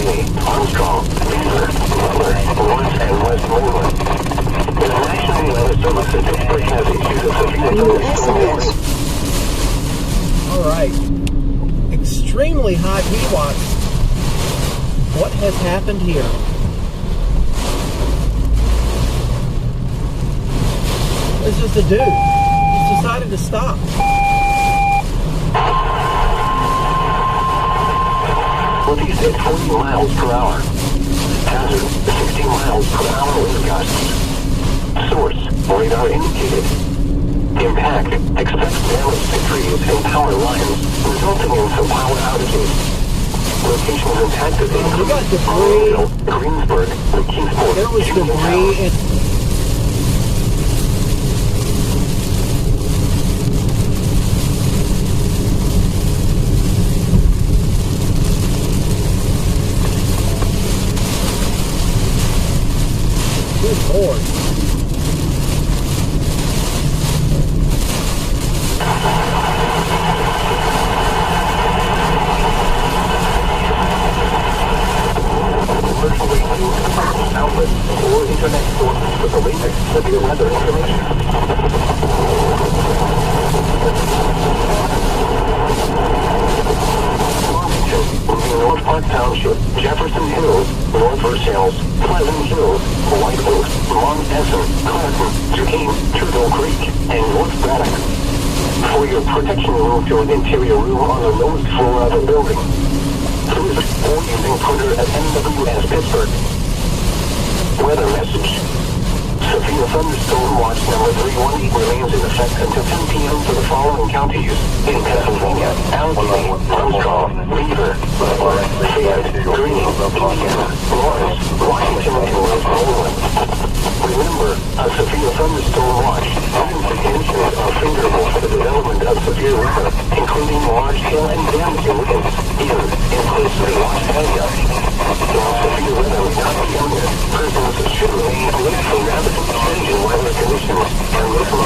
Armstrong, Beaver, Butler, Lawrence, and Westmoreland. The National Weather Service in Pittsburgh has issued a severe thunderstorm warning. Alright. Extremely high heat watts. What has happened here? It's just a dude. He's decided to stop. 40 at 40 miles per hour. Hazard, 60 miles per hour wind gusts. Source, radar indicated. Impact, expect damage to trees and power lines, resulting in some power outages. Locations impacted We got debris. Greensburg, and Kingsport. There was debris and good Lord. Outlets or internet sources for the latest severe weather information. Farmington, moving North Park Township, Jefferson Hills, North Versailles, Pleasant Hills, White Oak, Mount Essen, Clinton, Duquesne, Turtle Creek, and North Braddock. For your protection, move to an interior room on the lowest floor of a building. Or using printer at NWS Pittsburgh. Weather message. Severe thunderstorm watch number 318 remains in effect until 10 p.m. for the following counties. In Pennsylvania, Allegheny, Armstrong, Beaver, Butler, Fayette, Greene, Indiana, Lawrence, Washington, and Westmoreland. Remember, a severe thunderstorm watch indications are favorable for the development of severe weather, including large hail and damaging winds in closely watched areas. While severe weather is not imminent, persons should remain away from rapidly changing weather conditions and listen